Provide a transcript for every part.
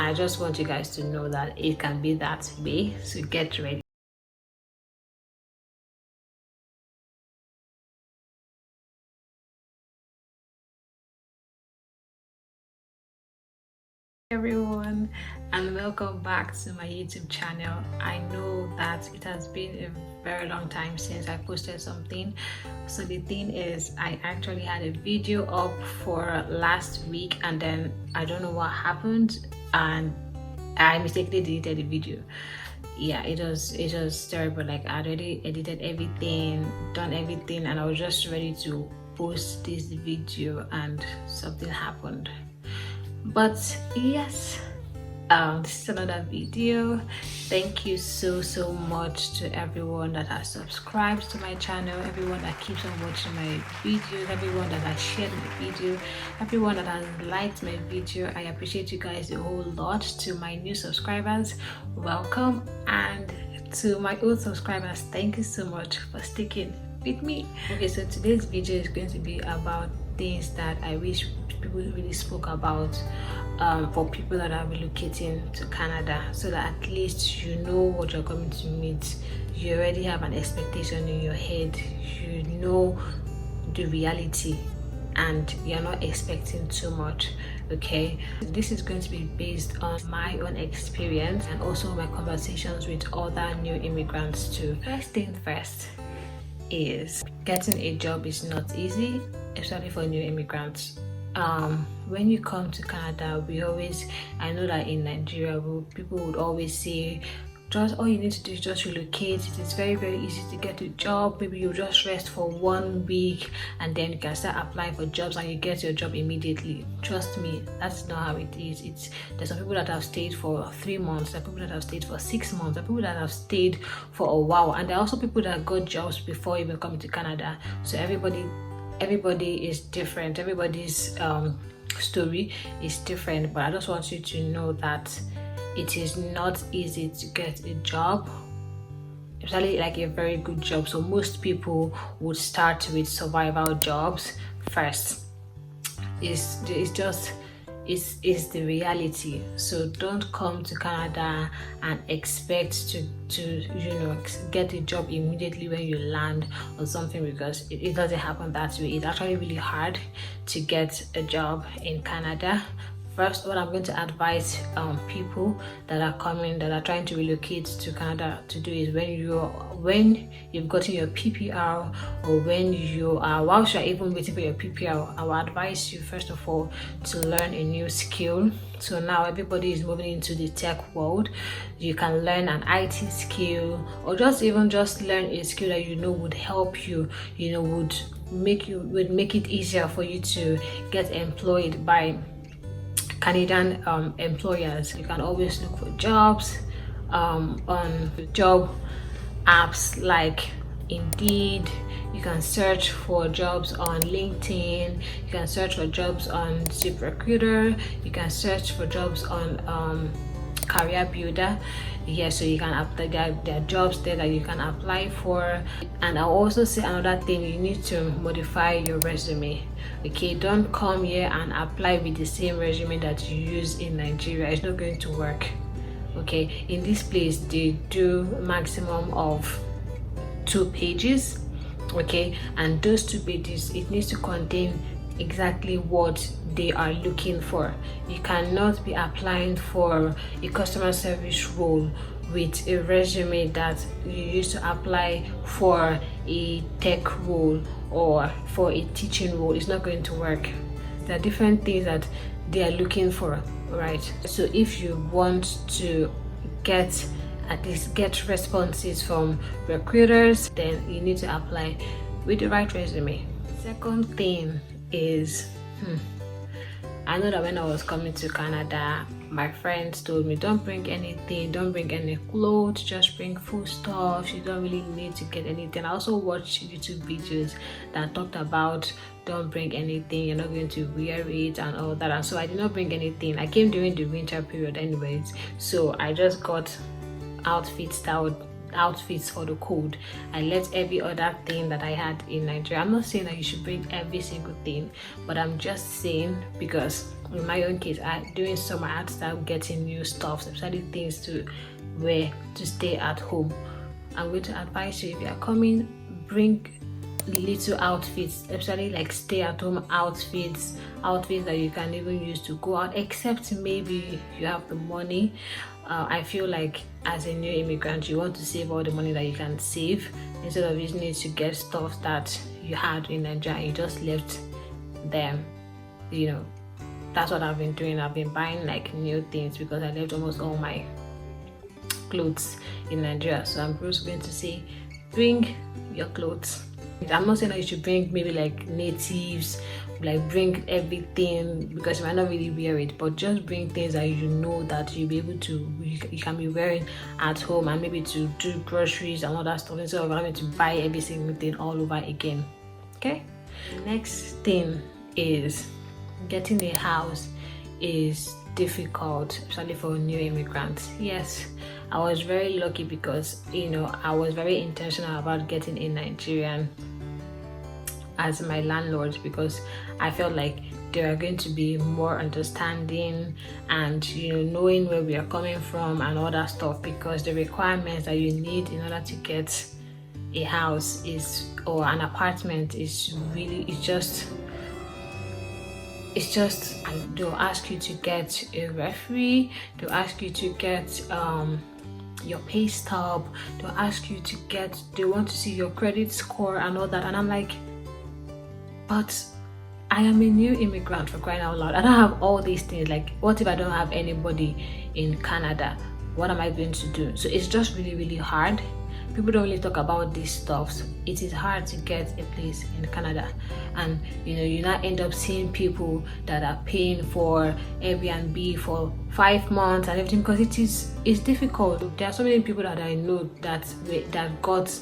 I just want you guys to know that it can be that way, so get ready. Everyone, and welcome back to my YouTube channel. I know that it has been a very long time since I posted something, so the thing is, I actually had a video up for last week, and then I don't know what happened and I mistakenly deleted the video. Yeah, it was terrible. Like, I already edited everything, done everything, and I was just ready to post this video and something happened. But yes, this is another video. Thank you so much to everyone that has subscribed to my channel, everyone that keeps on watching my videos, everyone that has shared my video, everyone that has liked my video. I appreciate you guys a whole lot. To my new subscribers, welcome, and to my old subscribers, thank you so much for sticking with me. Okay, so today's video is going to be about things that I wish people really spoke about for people that are relocating to Canada, so that at least you know what you're coming to meet. You already have an expectation in your head, you know the reality, and you're not expecting too much. Okay, this is going to be based on my own experience and also my conversations with other new immigrants too. First thing first is getting a job is not easy, especially for new immigrants. When you come to Canada, I know that in Nigeria people would always say, just all you need to do is just relocate. It is very easy to get a job. Maybe you just rest for 1 week and then you can start applying for jobs and you get your job immediately. Trust me, that's not how it is. There's some people that have stayed for 3 months, there are people that have stayed for 6 months, there are people that have stayed for a while, and there are also people that got jobs before even coming to Canada. So everybody is different, everybody's story is different, but I just want you to know that it is not easy to get a job, especially like a very good job. So most people would start with survival jobs first. It's the reality. So don't come to Canada and expect to get a job immediately when you land or something, because it doesn't happen that way. It's actually really hard to get a job in Canada. First, what I'm going to advise people that are coming, that are trying to relocate to Canada to do is, when you've gotten your PPR, or when you are, whilst you're even waiting for your PPR, I will advise you first of all to learn a new skill. So now everybody is moving into the tech world. You can learn an IT skill, or just learn a skill that would help you, would make it easier for you to get employed by Canadian employers. You can always look for jobs on job apps like Indeed. You can search for jobs on LinkedIn. You can search for jobs on ZipRecruiter. You can search for jobs on Career Builder. Yeah, so you can apply. There are jobs there that you can apply for. And I'll also say another thing: you need to modify your resume. Okay, don't come here and apply with the same resume that you use in Nigeria. It's not going to work. Okay, in this place they do maximum of 2 pages. Okay, and those 2 pages, it needs to contain exactly what they are looking for. You cannot be applying for a customer service role with a resume that you used to apply for a tech role or for a teaching role. It's not going to work. There are different things that they are looking for, right? So if you want to at least get responses from recruiters, then you need to apply with the right resume. Second thing is, I know that when I was coming to Canada, my friends told me, don't bring anything, don't bring any clothes, just bring foodstuffs. You don't really need to get anything. I also watched YouTube videos that talked about don't bring anything, you're not going to wear it and all that. And so I did not bring anything. I came during the winter period anyways, so I just got outfits for the cold. I left every other thing that I had in Nigeria. I'm not saying that you should bring every single thing, but I'm just saying, because in my own case, during summer I had to start getting new stuff, especially things to wear to stay at home. I'm going to advise you, if you are coming, bring little outfits, especially like stay at home outfits that you can even use to go out, except maybe you have the money. I feel like as a new immigrant, you want to save all the money that you can save instead of using it to get stuff that you had in Nigeria and you just left them. That's what I've been doing. I've been buying like new things because I left almost all my clothes in Nigeria. So I'm just going to say, bring your clothes. I'm not saying that you should bring maybe like natives, like bring everything, because you might not really wear it, but just bring things that you know that you'll be able to, you can be wearing at home, and maybe to do groceries and all that stuff instead of having to buy every single thing all over again. Okay? Next thing is getting a house is difficult, especially for new immigrants. Yes, I was very lucky because I was very intentional about getting a Nigerian as my landlord, because I felt like they are going to be more understanding and knowing where we are coming from and all that stuff, because the requirements that you need in order to get a house or an apartment is really, it's just they'll ask you to get a referee, they'll ask you to get your pay stub, they want to see your credit score and all that. And I'm like, but I am a new immigrant, for crying out loud. I don't have all these things. Like, what if I don't have anybody in Canada? What am I going to do? So it's just really, really hard. People don't really talk about these stuff. It is hard to get a place in Canada, and you now end up seeing people that are paying for Airbnb for 5 months and everything, because it's difficult. There are so many people that I know that got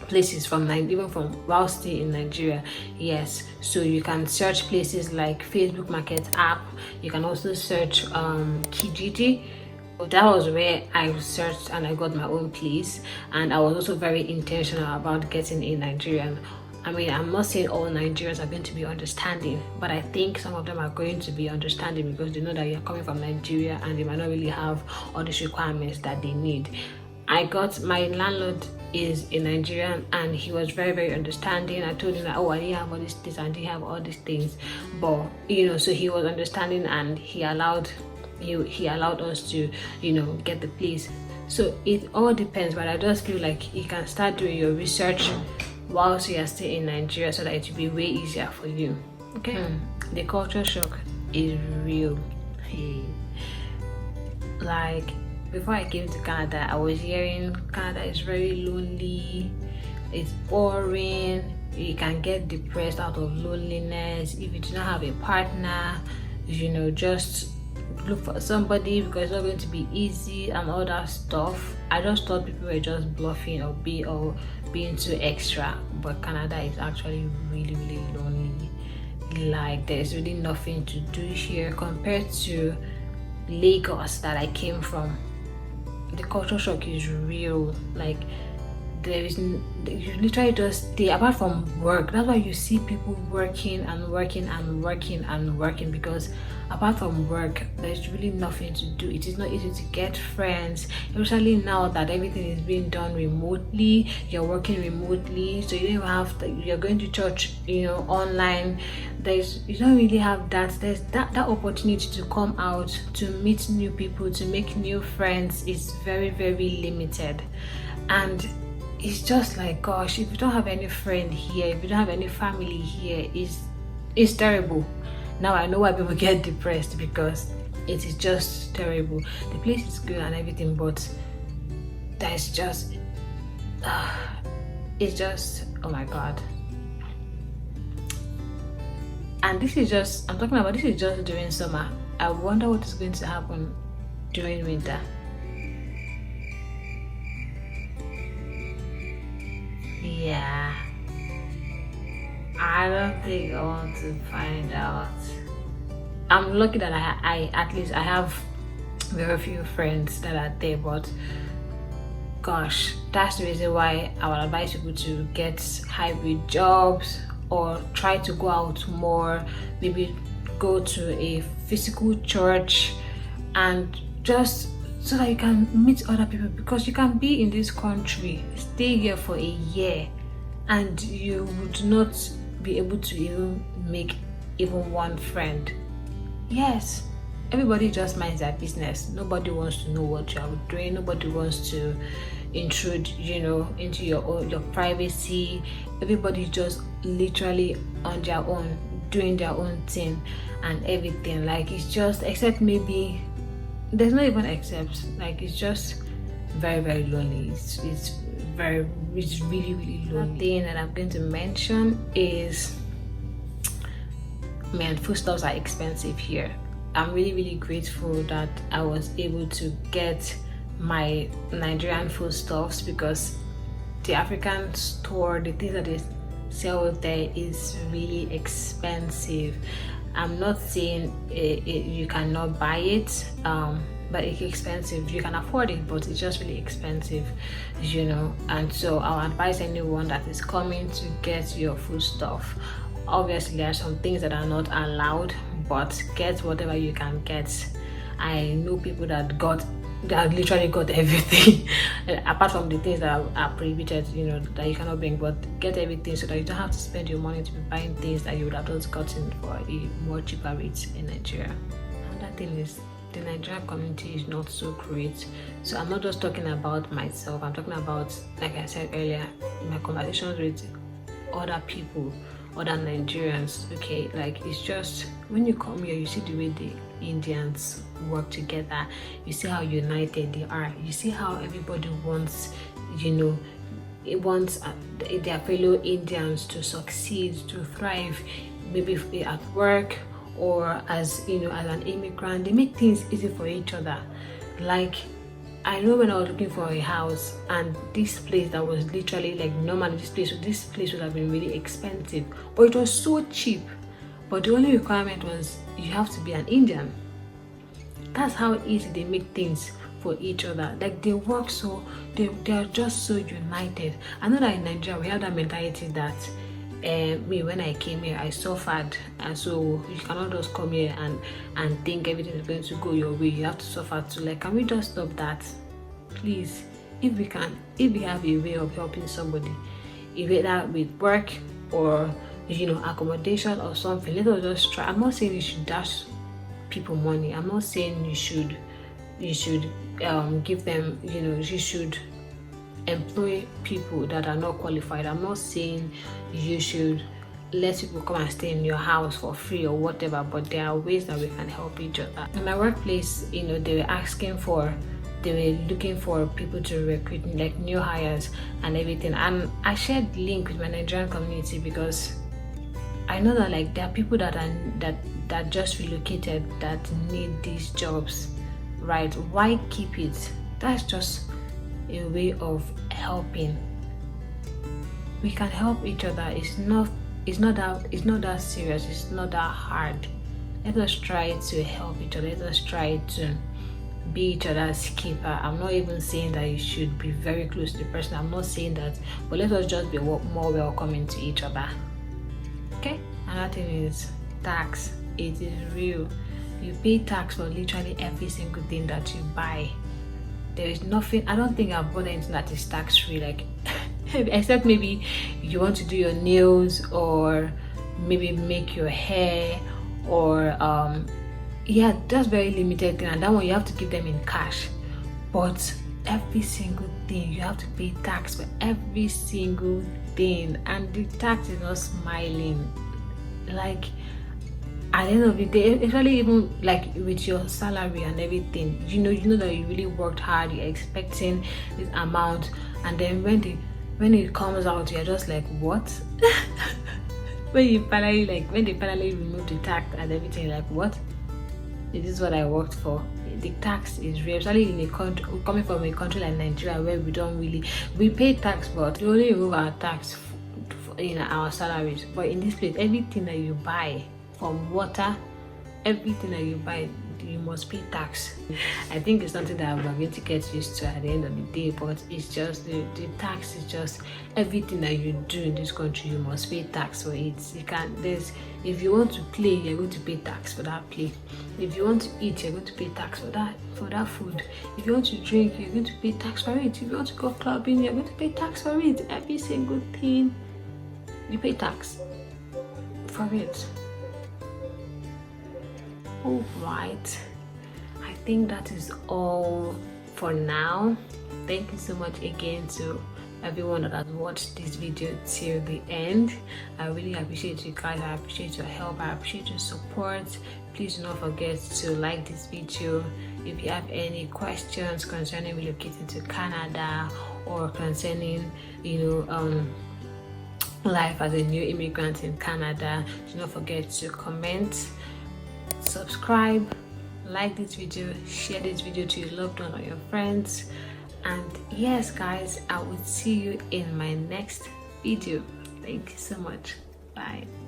places even from while staying in Nigeria. Yes, so you can search places like Facebook Market app. You can also search Kijiji. That was where I searched and I got my own place, and I was also very intentional about getting a Nigerian. I mean, I'm not saying all Nigerians are going to be understanding, but I think some of them are going to be understanding because they know that you're coming from Nigeria and they might not really have all these requirements that they need. My landlord is a Nigerian and he was very, very understanding. I told him that, I didn't have all this and didn't have all these things, but so he was understanding and he allowed us to get the place. So it all depends, but I just feel like you can start doing your research whilst you are still in Nigeria so that it will be way easier for you. Okay. The culture shock is real. Like, before I came to Canada, I was hearing Canada is very lonely, it's boring, you can get depressed out of loneliness if you do not have a partner. Just look for somebody because it's not going to be easy and all that stuff. I just thought people were just bluffing or being too extra, but Canada is actually really, really lonely. Like, there's really nothing to do here compared to Lagos that I came from. The culture shock is real. Like, you literally just stay apart from work. That's why you see people working and working and working and working, because apart from work there's really nothing to do. It is not easy to get friends, especially now that everything is being done remotely. You're working remotely, so you don't have you're going to church online. You don't really have there's that opportunity to come out, to meet new people, to make new friends is very, very limited. And it's just like, gosh, if you don't have any friend here, if you don't have any family here, it's terrible. Now I know why people get depressed, because it is just terrible. The place is good and everything, but there's just it's just, oh my god. And this is just during summer. I wonder what is going to happen during winter. Yeah, I don't think I want to find out. I'm lucky that I at least I have very few friends that are there, but gosh, that's the reason why I would advise people to get hybrid jobs or try to go out more, maybe go to a physical church, and just so that you can meet other people, because you can be in this country, stay here for a year, and you would not be able to even make even one friend. Yes, everybody just minds their business. Nobody wants to know what you are doing. Nobody wants to intrude, into your privacy. Everybody just literally on their own, doing their own thing and everything. Like, it's just, except maybe there's not even except, like, it's just very, very lonely. It's really, really lonely. One thing that I'm going to mention is, man, foodstuffs are expensive here. I'm really, really grateful that I was able to get my Nigerian foodstuffs, because the African store, the things that they sell there is really expensive. I'm not saying you cannot buy it, but it's expensive. You can afford it, but it's just really expensive, and so I'll advise anyone that is coming to get your foodstuff. Obviously, there are some things that are not allowed, but get whatever you can get. I know people that literally got everything apart from the things that are prohibited, that you cannot bring, but get everything so that you don't have to spend your money to be buying things that you would have just gotten for a more cheaper rate in Nigeria. Another thing is, the Nigerian community is not so great. So I'm not just talking about myself, I'm talking about, like I said earlier, my conversations with other people, other Nigerians. Okay, like, it's just, when you come here, you see the way the Indians work together, you see how united they are, you see how everybody wants, their fellow Indians to succeed, to thrive, maybe at work or as an immigrant. They make things easy for each other. Like, I know when I was looking for a house, and this place that was literally, like, normally this place would have been really expensive, but it was so cheap. But the only requirement was you have to be an Indian. That's how easy they make things for each other. Like, they work so, they are just so united. I know that in Nigeria we have that mentality that me, when I came here, I suffered, and so you cannot just come here and think everything is going to go your way. You have to suffer too. Like, can we just stop that, please? If we have a way of helping somebody, either with work or accommodation or something, let us just try. I'm not saying you should dash people money. I'm not saying you should give them, you should employ people that are not qualified. I'm not saying you should let people come and stay in your house for free or whatever, but there are ways that we can help each other. In my workplace, they were looking for people to recruit, like new hires and everything, and I shared the link with my Nigerian community, because I know that, like, there are people that just relocated that need these jobs, right? Why keep it? That's just a way of helping. We can help each other. It's not that serious. It's not that hard. Let us try to help each other. Let us try to be each other's keeper. I'm not even saying that you should be very close to the person. I'm not saying that, but let us just be more welcoming to each other. Okay? Another thing is tax. It is real. You pay tax for literally every single thing that you buy. There is nothing, I don't think I've bought anything that is tax free, like except maybe you want to do your nails, or maybe make your hair, or that's very limited thing, and that one you have to give them in cash. But every single thing you have to pay tax for, every single thing, and the tax is not smiling. Like, at the end of the day, especially even like with your salary and everything, you know that you really worked hard, you're expecting this amount, and then when it comes out, you're just like, what? when they finally remove the tax and everything, like, what? This is what I worked for. The tax is real, especially in a country, coming from a country like Nigeria, where we pay tax, but we only remove our tax in our salaries. But in this place, everything that you buy, from water, everything that you buy, you must pay tax. I think it's something that we're going to get used to at the end of the day, but it's just the tax is just everything that you do in this country, you must pay tax for it. You can't, if you want to play, you're going to pay tax for that play. If you want to eat, you're going to pay tax for that food. If you want to drink, you're going to pay tax for it. If you want to go clubbing, you're going to pay tax for it. Every single thing, you pay tax for it. All right, I think that is all for now. Thank you so much again to everyone that has watched this video till the end. I really appreciate you guys. I appreciate your help. I appreciate your support. Please do not forget to like this video. If you have any questions concerning relocating to Canada or concerning life as a new immigrant in Canada, do not forget to comment, subscribe, like this video, share this video to your loved one or your friends. And yes guys, I will see you in my next video. Thank you so much. Bye.